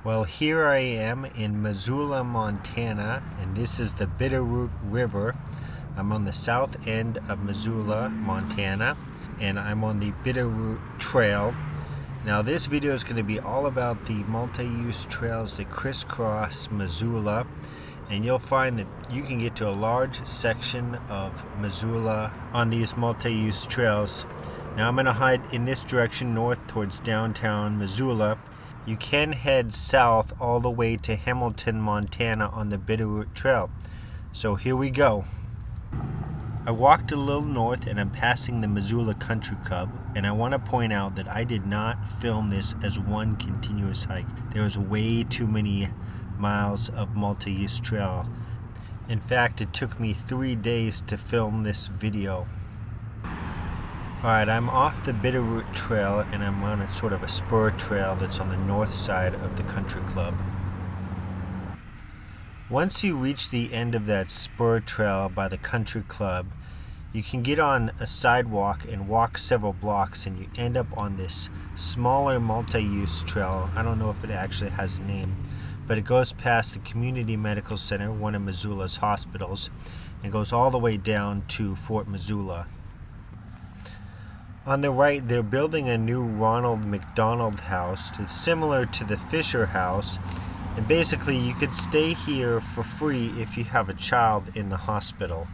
Well, here I am in Missoula, Montana, and this is the Bitterroot River. I'm on the south end of Missoula, Montana, and I'm on the Bitterroot Trail. Now, this video is going to be all about the multi-use trails that crisscross Missoula, and you'll find that you can get to a large section of Missoula on these multi-use trails. Now, I'm going to head in this direction north towards downtown Missoula. You can head south all the way to Hamilton, Montana on the Bitterroot Trail. So here we go. I walked a little north and I'm passing the Missoula Country Club, and I want to point out that I did not film this as one continuous hike. There was way too many miles of multi-use trail. In fact, it took me 3 days to film this video. Alright, I'm off the Bitterroot Trail and I'm on a sort of a spur trail that's on the north side of the country club. Once you reach the end of that spur trail by the country club, you can get on a sidewalk and walk several blocks and you end up on this smaller multi-use trail. I don't know if it actually has a name, but it goes past the Community Medical Center, one of Missoula's hospitals, and goes all the way down to Fort Missoula. On the right, they're building a new Ronald McDonald House. It's similar to the Fisher House, and basically you could stay here for free if you have a child in the hospital.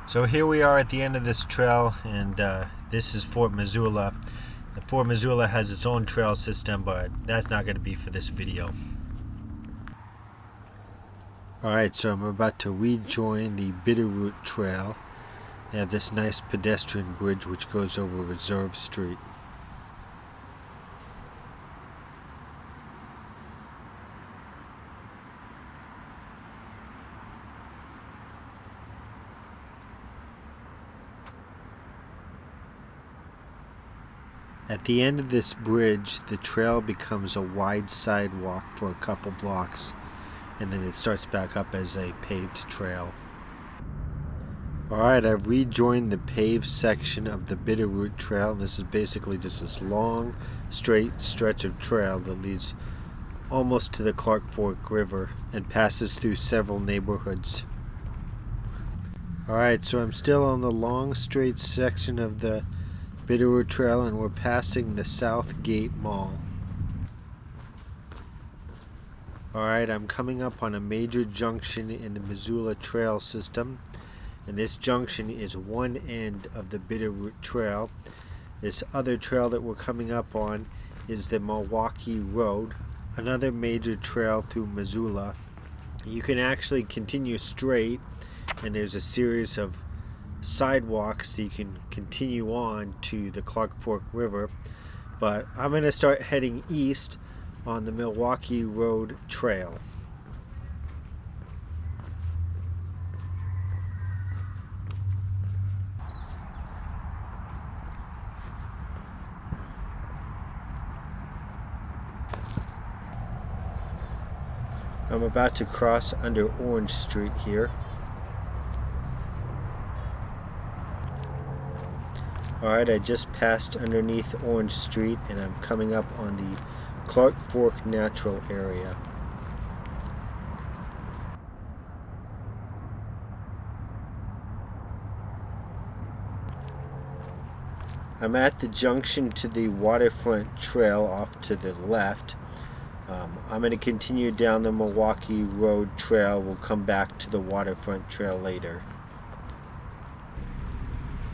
So here we are at the end of this trail, and this is Fort Missoula. Fort Missoula has its own trail system, but that's not going to be for this video. Alright, so I'm about to rejoin the Bitterroot Trail. They have this nice pedestrian bridge which goes over Reserve Street. At the end of this bridge, the trail becomes a wide sidewalk for a couple blocks, and then it starts back up as a paved trail. Alright, I've rejoined the paved section of the Bitterroot Trail. This is basically just this long, straight stretch of trail that leads almost to the Clark Fork River and passes through several neighborhoods. Alright, so I'm still on the long, straight section of the Bitterroot Trail, and we're passing the South Gate Mall. Alright, I'm coming up on a major junction in the Missoula Trail system. And this junction is one end of the Bitterroot Trail. This other trail that we're coming up on is the Milwaukee Road, another major trail through Missoula. You can actually continue straight, and there's a series of sidewalks so you can continue on to the Clark Fork River. But I'm going to start heading east on the Milwaukee Road Trail. I'm about to cross under Orange Street here. Alright, I just passed underneath Orange Street and I'm coming up on the Clark Fork Natural Area. I'm at the junction to the Waterfront Trail off to the left. I'm going to continue down the Milwaukee Road Trail. We'll come back to the Waterfront Trail later.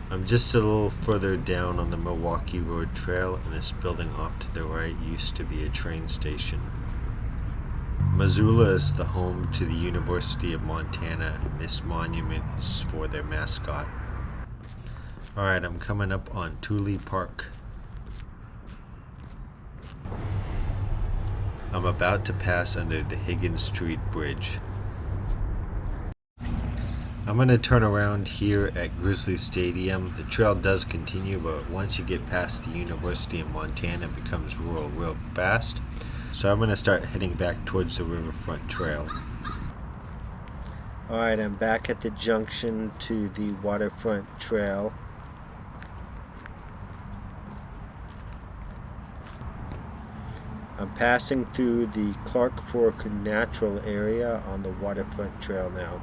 I'm just a little further down on the Milwaukee Road Trail, and this building off to the right used to be a train station. Missoula is the home to the University of Montana, and this monument is for their mascot. Alright, I'm coming up on Thule Park. I'm about to pass under the Higgins Street Bridge. I'm going to turn around here at Grizzly Stadium. The trail does continue, but once you get past the University of Montana, it becomes rural real fast. So I'm going to start heading back towards the Riverfront Trail. Alright, I'm back at the junction to the Waterfront Trail. I'm passing through the Clark Fork Natural Area on the Waterfront Trail now.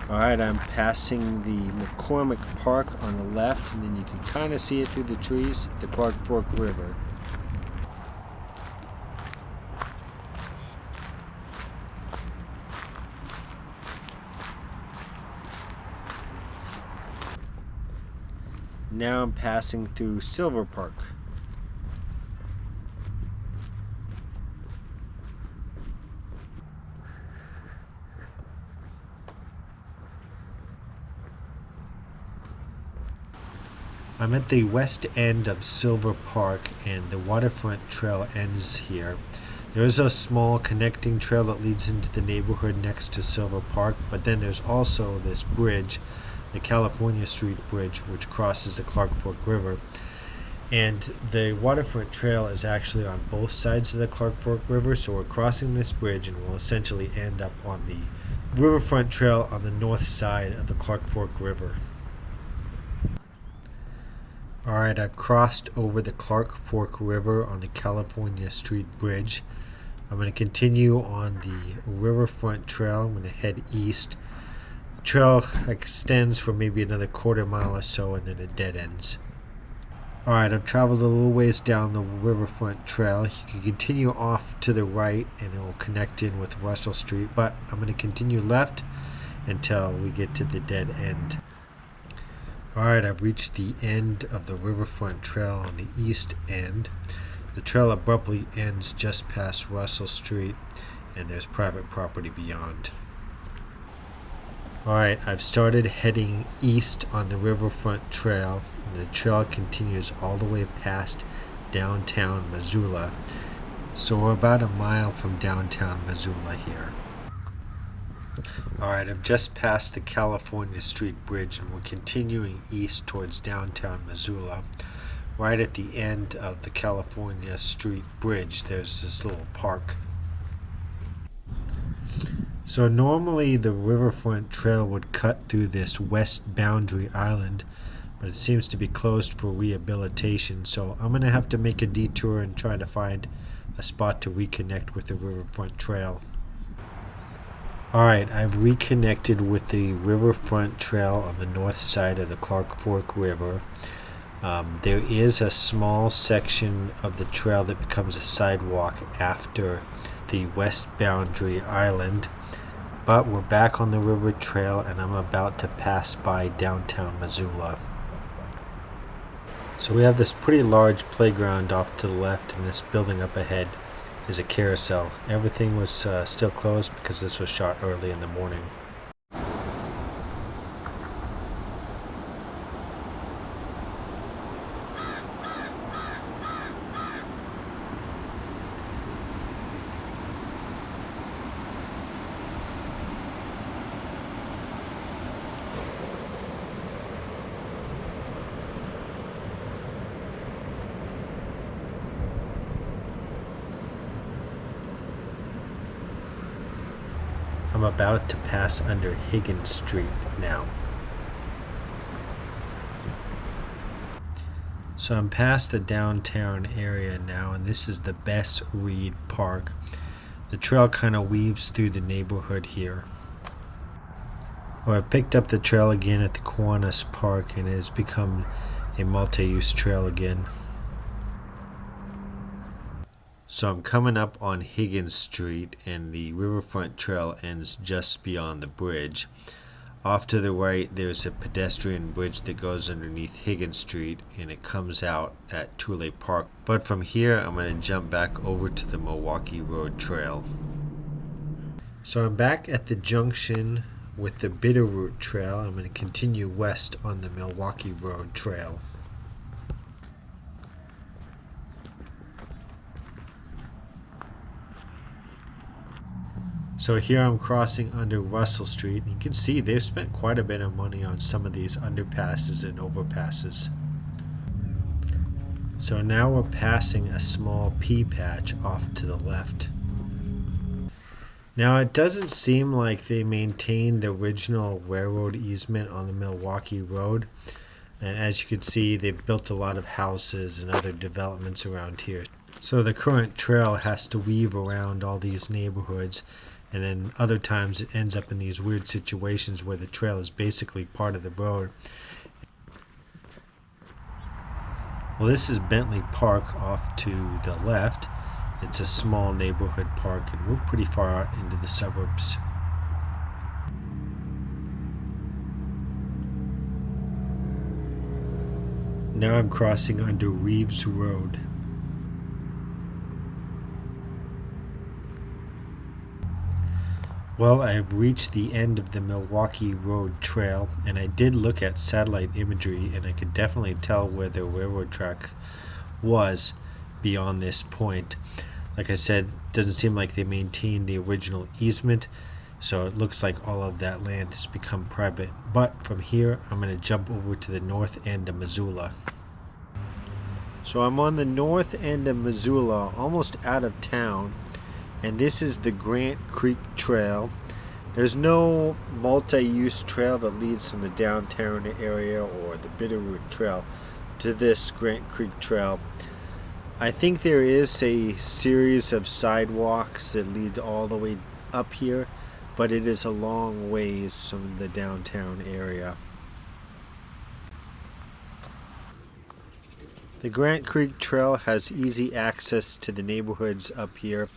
Alright, I'm passing the McCormick Park on the left, and then you can kind of see it through the trees, the Clark Fork River. Now I'm passing through Silver Park. I'm at the west end of Silver Park, and the waterfront trail ends here. There is a small connecting trail that leads into the neighborhood next to Silver Park, but then there's also this bridge, the California Street Bridge, which crosses the Clark Fork River. And the waterfront trail is actually on both sides of the Clark Fork River, so we're crossing this bridge and we'll essentially end up on the riverfront trail on the north side of the Clark Fork River. Alright, I've crossed over the Clark Fork River on the California Street Bridge. I'm going to continue on the riverfront trail. I'm going to head east. The trail extends for maybe another quarter mile or so, and then it dead ends. Alright, I've traveled a little ways down the riverfront trail. You can continue off to the right and it will connect in with Russell Street, but I'm going to continue left until we get to the dead end. Alright, I've reached the end of the riverfront trail on the east end. The trail abruptly ends just past Russell Street, and there's private property beyond. Alright, I've started heading east on the riverfront trail. The trail continues all the way past downtown Missoula. So we're about a mile from downtown Missoula here. Alright, I've just passed the California Street Bridge and we're continuing east towards downtown Missoula. Right at the end of the California Street Bridge, there's this little park. So normally the riverfront trail would cut through this west boundary island, but it seems to be closed for rehabilitation, so I'm going to have to make a detour and try to find a spot to reconnect with the riverfront trail. Alright, I've reconnected with the riverfront trail on the north side of the Clark Fork River. There is a small section of the trail that becomes a sidewalk after the west boundary island, but we're back on the river trail and I'm about to pass by downtown Missoula. So we have this pretty large playground off to the left, and this building up ahead is a carousel. Everything was still closed because this was shot early in the morning. I'm about to pass under Higgins Street now. So I'm past the downtown area now, and this is the Bess Reed Park. The trail kind of weaves through the neighborhood here. Well, I picked up the trail again at the Kiwanis Park, and it has become a multi-use trail again. So I'm coming up on Higgins Street, and the riverfront trail ends just beyond the bridge. Off to the right, there's a pedestrian bridge that goes underneath Higgins Street, and it comes out at Tule Park. But from here, I'm going to jump back over to the Milwaukee Road Trail. So I'm back at the junction with the Bitterroot Trail. I'm going to continue west on the Milwaukee Road Trail. So here I'm crossing under Russell Street. You can see they've spent quite a bit of money on some of these underpasses and overpasses. So now we're passing a small pea patch off to the left. Now, it doesn't seem like they maintained the original railroad easement on the Milwaukee Road. And as you can see, they've built a lot of houses and other developments around here. So the current trail has to weave around all these neighborhoods. And then other times it ends up in these weird situations where the trail is basically part of the road. Well, this is Bentley Park off to the left. It's a small neighborhood park, and we're pretty far out into the suburbs. Now I'm crossing under Reeves Road. Well, I've reached the end of the Milwaukee Road Trail, and I did look at satellite imagery, and I could definitely tell where the railroad track was beyond this point. Like I said, it doesn't seem like they maintained the original easement, so it looks like all of that land has become private. But from here, I'm going to jump over to the north end of Missoula. So I'm on the north end of Missoula, almost out of town, and this is the Grant Creek Trail. There's no multi-use trail that leads from the downtown area or the Bitterroot Trail to this Grant Creek Trail. I think there is a series of sidewalks that lead all the way up here, but it is a long ways from the downtown area. The Grant Creek Trail has easy access to the neighborhoods up here.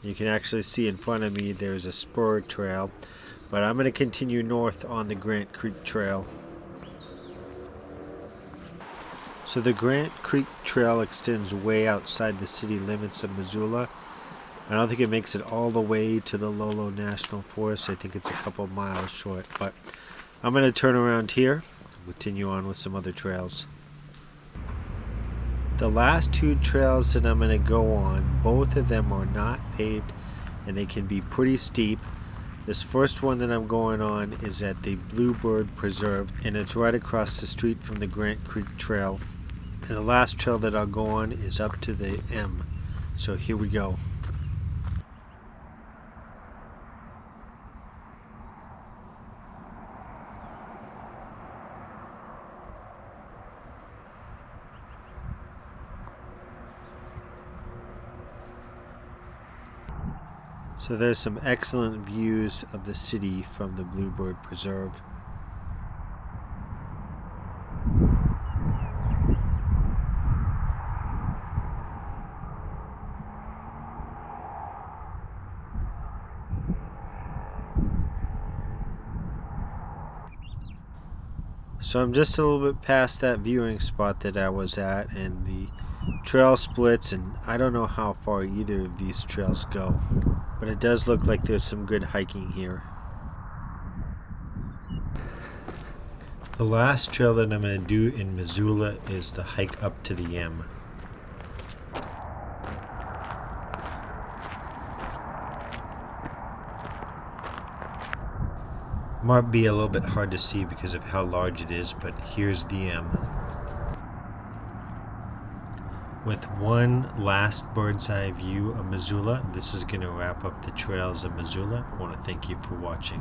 You can actually see in front of me there's a spur trail, but I'm going to continue north on the Grant Creek Trail. So the Grant Creek Trail extends way outside the city limits of Missoula. I don't think it makes it all the way to the Lolo National Forest. I think it's a couple miles short, but I'm going to turn around here and continue on with some other trails. The last two trails that I'm going to go on, both of them are not paved and they can be pretty steep. This first one that I'm going on is at the Bluebird Preserve, and it's right across the street from the Grant Creek Trail. And the last trail that I'll go on is up to the M. So here we go. So there's some excellent views of the city from the Bluebird Preserve. So I'm just a little bit past that viewing spot that I was at, and the trail splits, and I don't know how far either of these trails go, but it does look like there's some good hiking here. The last trail that I'm going to do in Missoula is the hike up to the M. Might be a little bit hard to see because of how large it is, but here's the M. With one last bird's eye view of Missoula, this is going to wrap up the trails of Missoula. I want to thank you for watching.